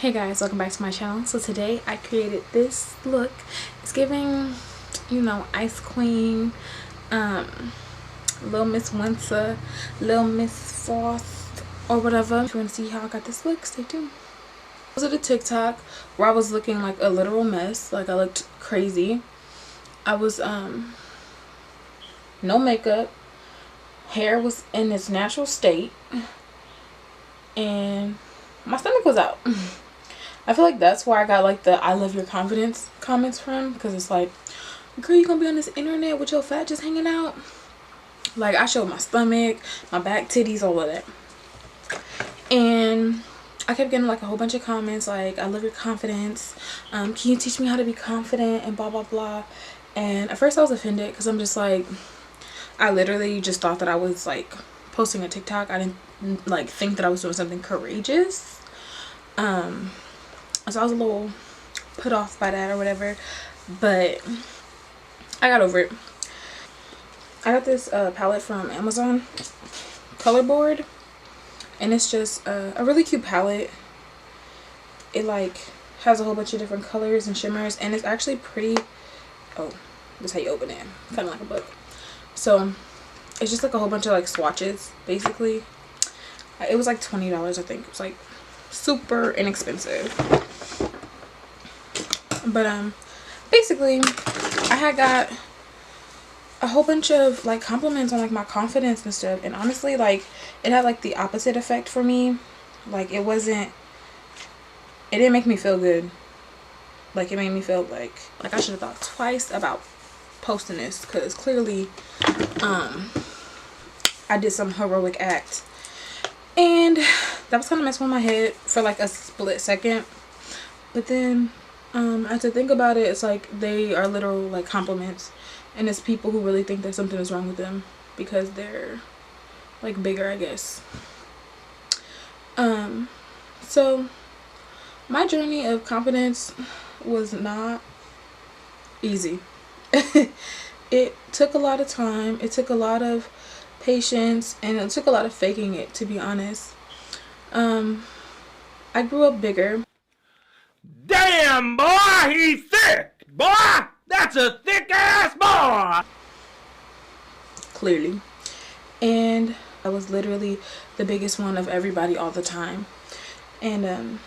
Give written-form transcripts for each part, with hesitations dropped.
Hey guys, welcome back to my channel. So today I created this look. It's giving, you know, Ice Queen, Little Miss Winter, Little Miss Frost, or whatever. If you want to see how I got this look, stay tuned. I was at a TikTok where I was looking like a literal mess. Like I looked crazy. I was no makeup, hair was in its natural state, and my stomach was out. I feel like that's where I got like the "I love your confidence" comments from, because it's like, girl, you gonna be on this internet with your fat just hanging out? Like, I showed my stomach, my back, titties, all of that, and I kept getting like a whole bunch of comments like, "I love your confidence, can you teach me how to be confident," and blah blah blah. And at first I was offended, because I'm just like, I literally just thought that I was like posting a TikTok. I didn't like think that I was doing something courageous. So I was a little put off by that or whatever, but I got over it. I got this palette from Amazon, Color Board, and it's just a really cute palette. It like has a whole bunch of different colors and shimmers, and it's actually pretty. Oh, that's how you open it, kind of like a book. So it's just like a whole bunch of like swatches basically. It was like $20, I think. It was like super inexpensive, but basically I had got a whole bunch of like compliments on like my confidence and stuff, and honestly like it had like the opposite effect for me. Like it didn't make me feel good. Like it made me feel like I should have thought twice about posting this, because clearly I did some heroic act. And that was kind of messing with my head for like a split second. But then I had to think about it. It's like they are literal like compliments, and it's people who really think that something is wrong with them because they're like bigger, I guess. So my journey of confidence was not easy. It took a lot of time. It took a lot of patience, and it took a lot of faking it, to be honest. I grew up bigger. Damn, boy, he's thick. Boy, that's a thick ass boy. Clearly. And I was literally the biggest one of everybody all the time. And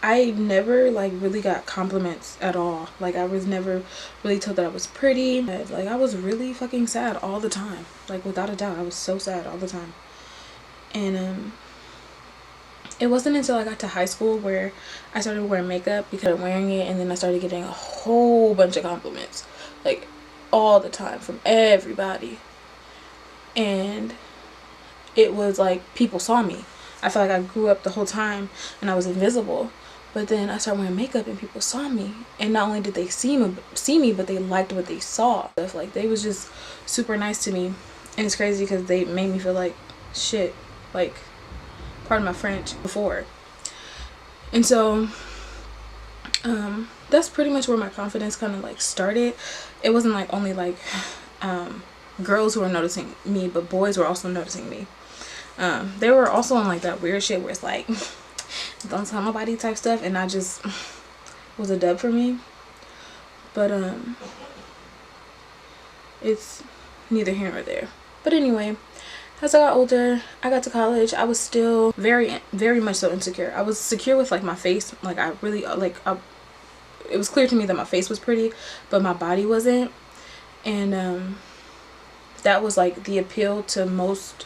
I never like really got compliments at all. Like I was never really told that I was pretty. Like I was really fucking sad all the time. Like without a doubt, I was so sad all the time. And it wasn't until I got to high school where I started wearing makeup, because I'm wearing it, and then I started getting a whole bunch of compliments like all the time from everybody. And it was like people saw me. I felt like I grew up the whole time and I was invisible. But then I started wearing makeup and people saw me, and not only did they see me, but they liked what they saw. Like they was just super nice to me, and it's crazy because they made me feel like shit, like, pardon my French, before. And so that's pretty much where my confidence kind of like started. It wasn't like only like girls who were noticing me, but boys were also noticing me. They were also on like that weird shit where it's like, don't tell nobody type stuff, and I just was a dub for me. But it's neither here nor there. But anyway, as I got older, I got to college, I was still very much so insecure. I was secure with like my face. Like I really it was clear to me that my face was pretty, but my body wasn't. And that was like the appeal to most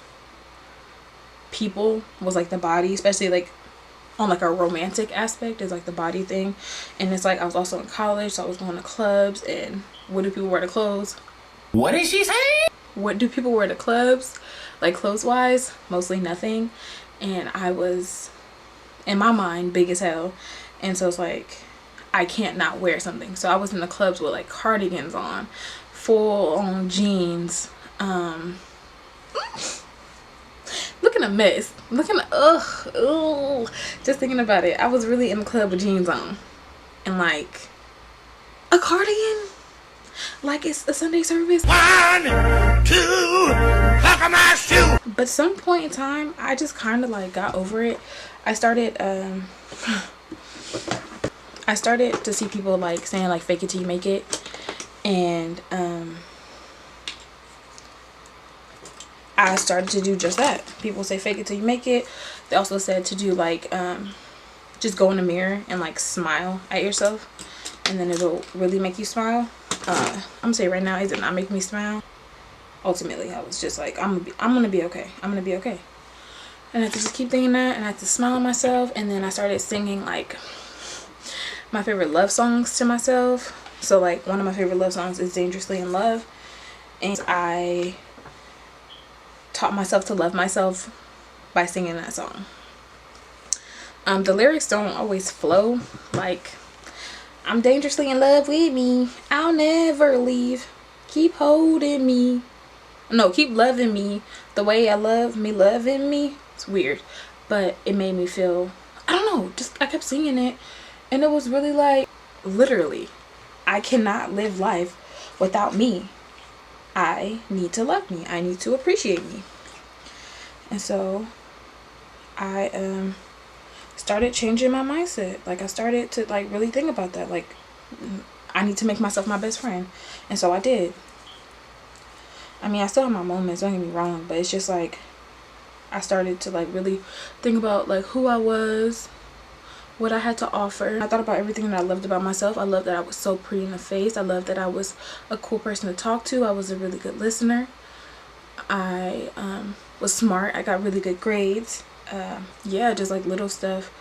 people, was like the body, especially like on like a romantic aspect, is like the body thing. And it's like I was also in college, so I was going to clubs, and what do people wear to clothes? What did she say? What do people wear to clubs, like clothes wise? Mostly nothing. And I was, in my mind, big as hell, and so it's like I can't not wear something. So I was in the clubs with like cardigans on, full on jeans, looking a mess, looking ugh, just thinking about it. I was really in the club with jeans on and like a cardigan, like it's a Sunday service. 1, 2, how come I shoot? But some point in time I just kind of like got over it. I started to see people like saying like fake it till you make it, and I started to do just that. People say fake it till you make it. They also said to do like just go in the mirror and like smile at yourself, and then it'll really make you smile. I'm gonna say right now, it did not make me smile. Ultimately, I was just like, I'm gonna be okay. I'm gonna be okay. And I had to just keep thinking that, and I had to smile at myself. And then I started singing like my favorite love songs to myself. So like one of my favorite love songs is Dangerously in Love, and I taught myself to love myself by singing that song. The lyrics don't always flow. Like, I'm dangerously in love with me, I'll never leave, keep holding me, no, keep loving me the way I love me loving me. It's weird, but it made me feel, I don't know, just I kept singing it, and it was really like, literally, I cannot live life without me. I need to love me, I need to appreciate me. And so I started changing my mindset. Like, I started to like really think about that. Like, I need to make myself my best friend. And so I did. I mean, I still have my moments, don't get me wrong, but it's just like I started to like really think about like who I was, what I had to offer. I thought about everything that I loved about myself. I loved that I was so pretty in the face. I loved that I was a cool person to talk to. I was a really good listener. I was smart. I got really good grades. Yeah, just like little stuff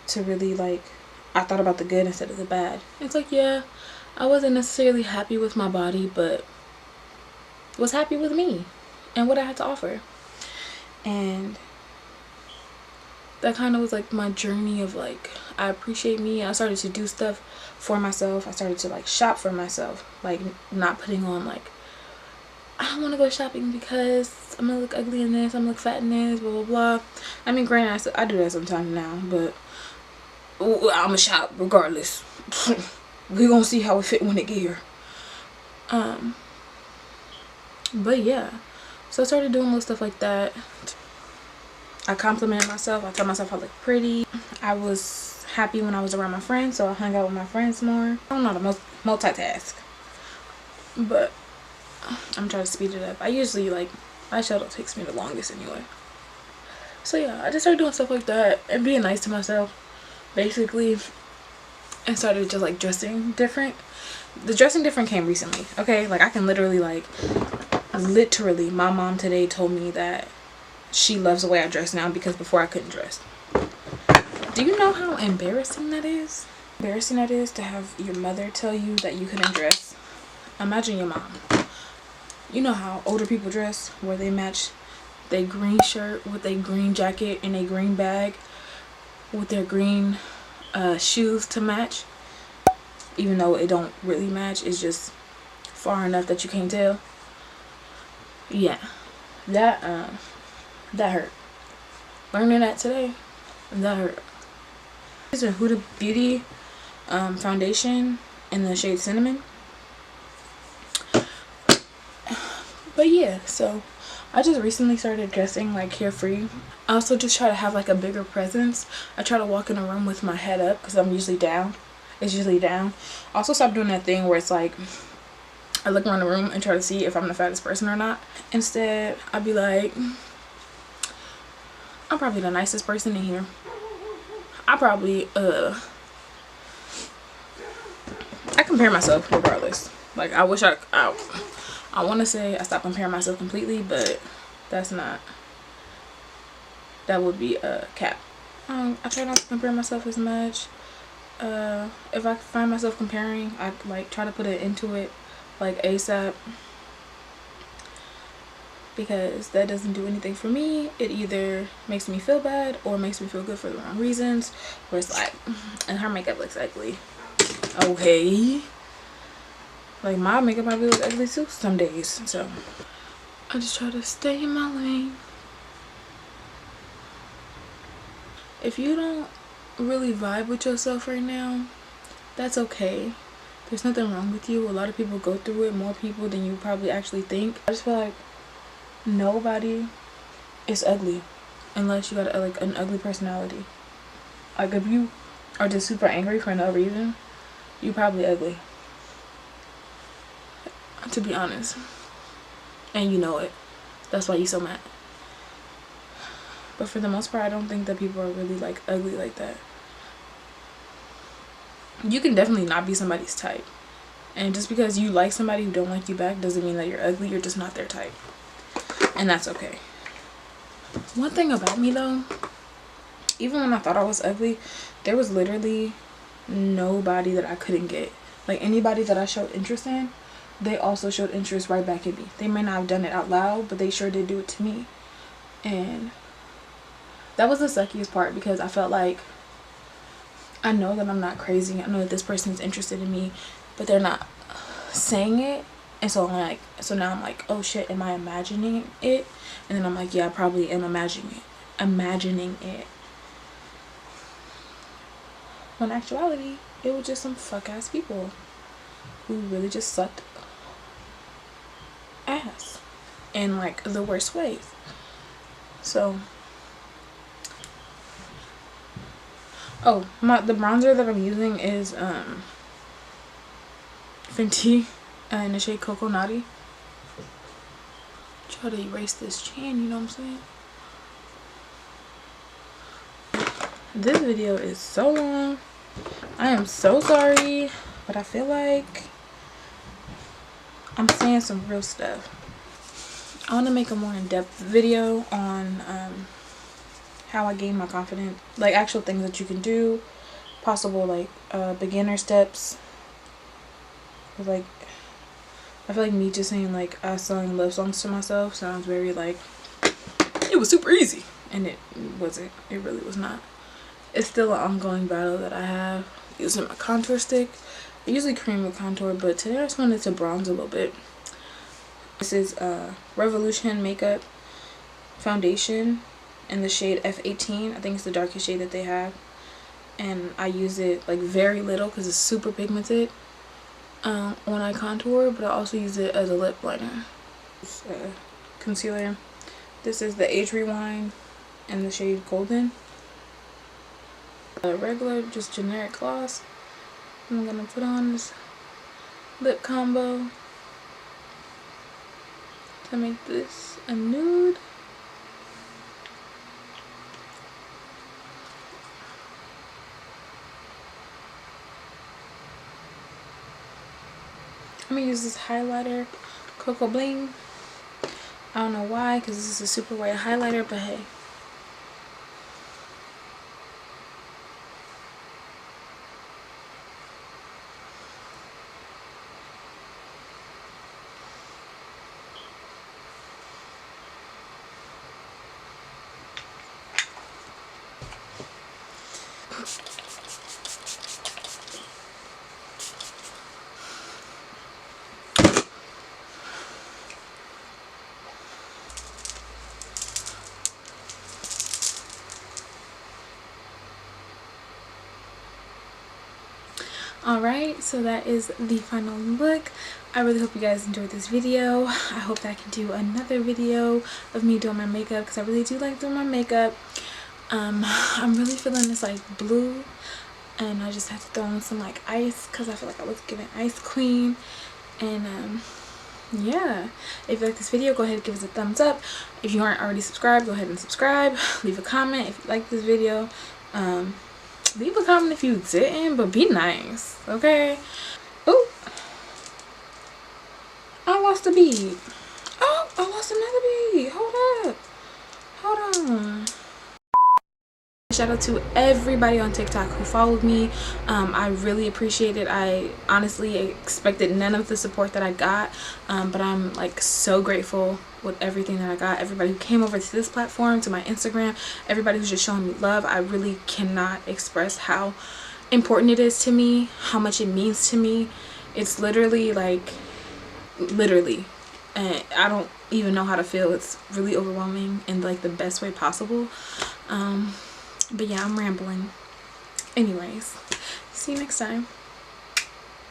to really like, I thought about the good instead of the bad. It's like, yeah, I wasn't necessarily happy with my body, but was happy with me and what I had to offer. And that kind of was like my journey of like, I appreciate me. I started to do stuff for myself. I started to like shop for myself, like not putting on like, I don't want to go shopping because I'm gonna look ugly in this, I'm gonna look fat in this, blah blah blah. I mean, granted, I do that sometimes now, but I'm gonna shop regardless. We're gonna see how it fit when it get here. But yeah, so I started doing little stuff like that. I complimented myself. I told myself I looked pretty. I was happy when I was around my friends, so I hung out with my friends more. I don't know how to multitask, but I'm trying to speed it up. I usually like, eyeshadow takes me the longest anyway. So yeah, I just started doing stuff like that and being nice to myself, basically, and started just like dressing different. The dressing different came recently, okay? Like, I can literally like, literally, my mom today told me that she loves the way I dress now because before I couldn't dress. Do you know how embarrassing that is? Embarrassing that is to have your mother tell you that you couldn't dress. Imagine your mom. You know how older people dress, where they match their green shirt with a green jacket and a green bag with their green shoes to match, even though it don't really match, it's just far enough that you can't tell. Yeah, that hurt. Learning that today, that hurt. This is a Huda Beauty foundation in the shade Cinnamon. But yeah, so I just recently started dressing like carefree. I also just try to have like a bigger presence. I try to walk in a room with my head up because I'm usually down. It's usually down. I also stopped doing that thing where it's like I look around the room and try to see if I'm the fattest person or not. Instead, I'd be like, I'm probably the nicest person in here. I probably I compare myself regardless. Like, I wish I want to say I stopped comparing myself completely, but that's not, that would be a cap. I try not to compare myself as much. If I find myself comparing, I like try to put it into it like ASAP, because that doesn't do anything for me. It either makes me feel bad or makes me feel good for the wrong reasons, where it's like, and her makeup looks ugly. Okay, like my makeup probably looks ugly too some days, so I just try to stay in my lane. If you don't really vibe with yourself right now, that's okay. There's nothing wrong with you. A lot of people go through it, more people than you probably actually think. I just feel like nobody is ugly. unless you got like an ugly personality. Like if you are just super angry for no reason, you probably ugly, to be honest, and you know it. That's why you so mad. But for the most part, I don't think that people are really like ugly like that. You can definitely not be somebody's type, and just because you like somebody who don't like you back doesn't mean that you're ugly. You're just not their type, and that's okay. One thing about me though, even when I thought I was ugly, there was literally nobody that I couldn't get. Like anybody that I showed interest in, they also showed interest right back in me. They may not have done it out loud, but they sure did do it to me. And that was the suckiest part, because I felt like I know that I'm not crazy. I know that this person's interested in me, but they're not saying it. And so I'm like, so now I'm like, oh shit, am I imagining it? And then I'm like, yeah, I probably am imagining it. When in actuality, it was just some fuck ass people who really just sucked ass in like the worst ways. So oh, the bronzer that I'm using is Fenty in the shade Coco Naughty. Try to erase this chin, you know what I'm saying? This video is so long. I am so sorry, but I feel like I'm saying some real stuff. I want to make a more in-depth video on how I gain my confidence, like actual things that you can do, possible like beginner steps. Like I feel like me just saying like I sung love songs to myself sounds very like it was super easy, and it wasn't. It really was not. It's still an ongoing battle that I have using my contour stick. I usually cream with contour, but today I just wanted to bronze a little bit. This is Revolution Makeup foundation in the shade F18. I think it's the darkest shade that they have, and I use it like very little because it's super pigmented when I contour, but I also use it as a lip liner. This, concealer. This is the Age Rewind in the shade Golden. A regular, just generic gloss. I'm gonna put on this lip combo to make this a nude. I'm gonna use this highlighter, Cocoa Bling. I don't know why, because this is a super white highlighter, but hey. Alright, so that is the final look. I really hope you guys enjoyed this video. I hope that I can do another video of me doing my makeup, because I really do like doing my makeup. I'm really feeling this like blue, and I just had to throw in some like ice because I feel like I was giving ice queen. And yeah, if you like this video, go ahead and give us a thumbs up. If you aren't already subscribed, go ahead and subscribe. Leave a comment if you like this video. Leave a comment if you didn't, but be nice, okay? Oh, I lost a bead. Oh, I lost another bead. Hold on. Shout out to everybody on TikTok who followed me. I really appreciate it. I honestly expected none of the support that I got, but I'm like so grateful with everything that I got. Everybody who came over to this platform, to my Instagram, everybody who's just showing me love. I really cannot express how important it is to me, how much it means to me. It's literally like, and I don't even know how to feel. It's really overwhelming in like the best way possible. But yeah, I'm rambling. Anyways, see you next time.